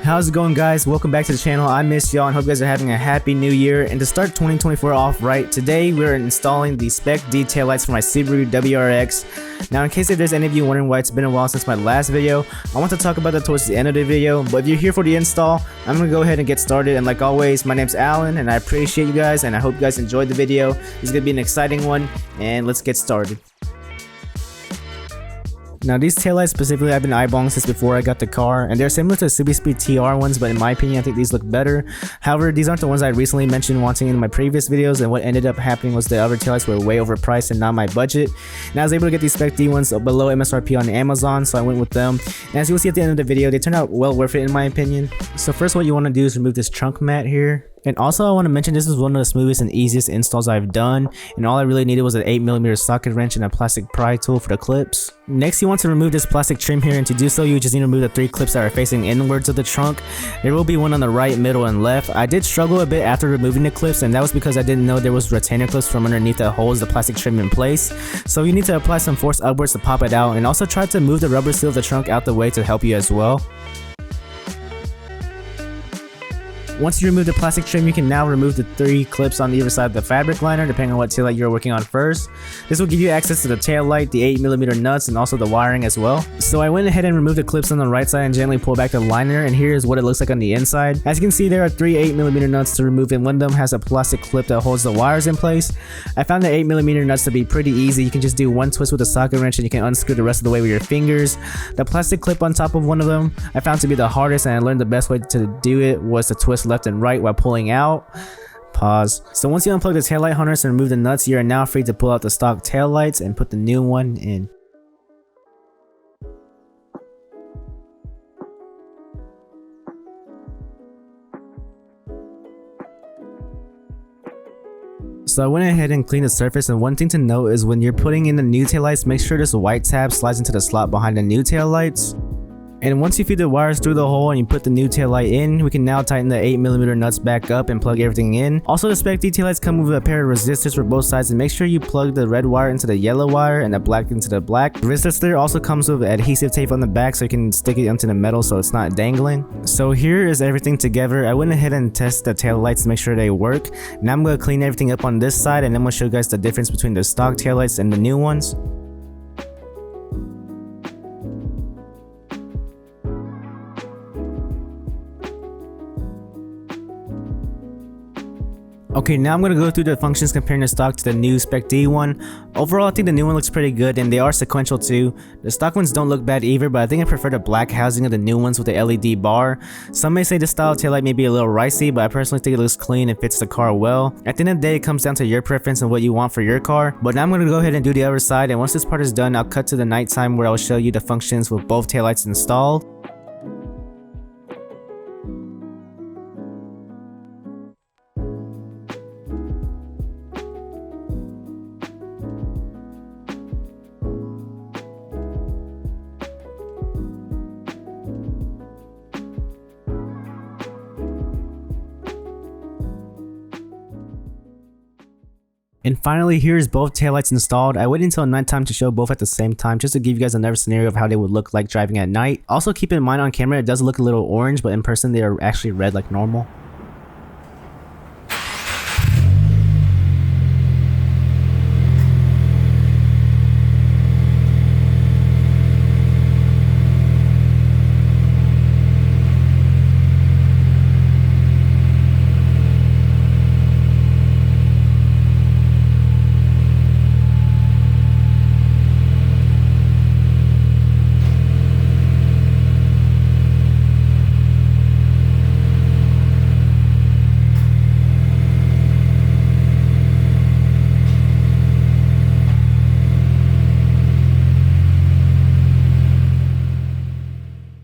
How's it going, guys? Welcome back to the channel. I miss y'all and hope you guys are having a happy new year. And to start 2024 off right, today we're installing the Spec-D taillights for my Subaru WRX. Now, in case if there's any of you wondering why it's been a while since my last video, I want to talk about that towards the end of the video. But if you're here for the install, I'm gonna go ahead and get started. And like always, my name's Alan and I appreciate you guys and I hope you guys enjoyed the video. It's gonna be an exciting one and let's get started. Now, these taillights specifically I've been eyeballing since before I got the car, and they're similar to the Subaru TR ones, but in my opinion I think these look better. However, these aren't the ones I recently mentioned wanting in my previous videos, and what ended up happening was the other taillights were way overpriced and not my budget. And I was able to get these Spec-D ones below MSRP on Amazon, so I went with them. And as you'll see at the end of the video, they turned out well worth it in my opinion. So first, what you want to do is remove this trunk mat here. And also I want to mention this is one of the smoothest and easiest installs I've done, and all I really needed was an 8mm socket wrench and a plastic pry tool for the clips. Next, you want to remove this plastic trim here, and to do so you just need to remove the 3 clips that are facing inwards of the trunk. There will be one on the right, middle, and left. I did struggle a bit after removing the clips, and that was because I didn't know there was retainer clips from underneath that holds the plastic trim in place. So you need to apply some force upwards to pop it out, and also try to move the rubber seal of the trunk out the way to help you as well. Once you remove the plastic trim, you can now remove the 3 clips on either side of the fabric liner, depending on what taillight you're working on first. This will give you access to the taillight, the 8mm nuts, and also the wiring as well. So I went ahead and removed the clips on the right side and gently pulled back the liner, and here is what it looks like on the inside. As you can see, there are 3 8mm nuts to remove, and one of them has a plastic clip that holds the wires in place. I found the 8mm nuts to be pretty easy. You can just do one twist with a socket wrench and you can unscrew the rest of the way with your fingers. The plastic clip on top of one of them I found to be the hardest, and I learned the best way to do it was to twist left and right while pulling out. Pause. So once you unplug the taillight harness and remove the nuts, you are now free to pull out the stock taillights and put the new one in. So I went ahead and cleaned the surface, and one thing to note is when you're putting in the new taillights, make sure this white tab slides into the slot behind the new taillights. And once you feed the wires through the hole and you put the new taillight in, we can now tighten the 8mm nuts back up and plug everything in. Also, the Spec-D taillights come with a pair of resistors for both sides, and make sure you plug the red wire into the yellow wire and the black into the black. The resistor also comes with adhesive tape on the back so you can stick it onto the metal so it's not dangling. So here is everything together. I went ahead and tested the taillights to make sure they work. Now I'm going to clean everything up on this side, and then I'm going to show you guys the difference between the stock taillights and the new ones. Okay, now I'm going to go through the functions comparing the stock to the new Spec-D one. Overall, I think the new one looks pretty good, and they are sequential too. The stock ones don't look bad either, but I think I prefer the black housing of the new ones with the LED bar. Some may say the style taillight may be a little ricey, but I personally think it looks clean and fits the car well. At the end of the day, it comes down to your preference and what you want for your car. But now I'm going to go ahead and do the other side, and once this part is done, I'll cut to the nighttime where I'll show you the functions with both taillights installed. And finally, here's both taillights installed. I waited until nighttime to show both at the same time just to give you guys another scenario of how they would look like driving at night. Also, keep in mind on camera it does look a little orange, but in person they are actually red like normal.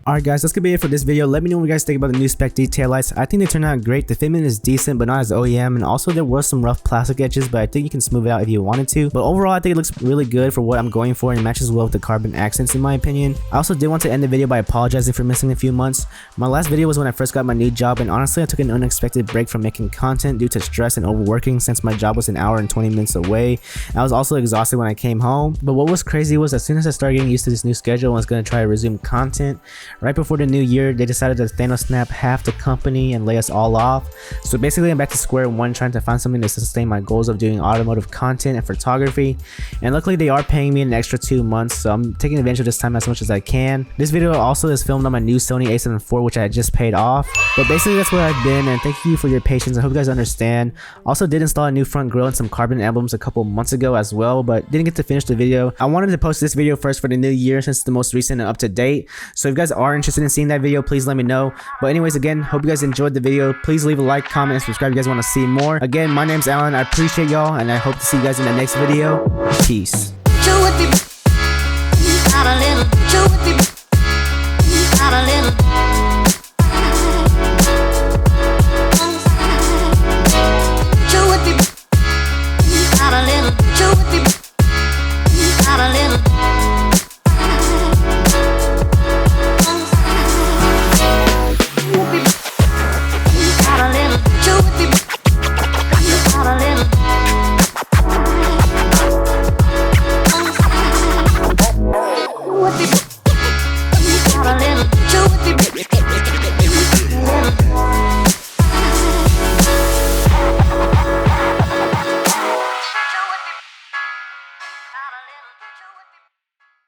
Alright guys, that's gonna be it for this video. Let me know what you guys think about the new Spec-D taillights. I think they turned out great. The fitment is decent but not as OEM, and also there was some rough plastic edges, but I think you can smooth it out if you wanted to. But overall I think it looks really good for what I'm going for and matches well with the carbon accents in my opinion. I also did want to end the video by apologizing for missing a few months. My last video was when I first got my new job, and honestly I took an unexpected break from making content due to stress and overworking since my job was an hour and 20 minutes away. I was also exhausted when I came home. But what was crazy was as soon as I started getting used to this new schedule and was going to try to resume content, Right before the new year, they decided to Thanos snap half the company and lay us all off. So basically I'm back to square one trying to find something to sustain my goals of doing automotive content and photography. And luckily they are paying me an extra 2 months, so I'm taking advantage of this time as much as I can. This video also is filmed on my new Sony a7 IV, which I had just paid off. But basically that's where I've been, and thank you for your patience. I hope you guys understand. Also did install a new front grille and some carbon emblems a couple months ago as well, but didn't get to finish the video. I wanted to post this video first for the new year since it's the most recent and up to date. So if you guys are interested in seeing that video, please let me know. But anyways, again, hope you guys enjoyed the video. Please leave a like, comment, and subscribe if you guys want to see more. Again, my name's Alan. I appreciate y'all, and I hope to see you guys in the next video. Peace. Out a little.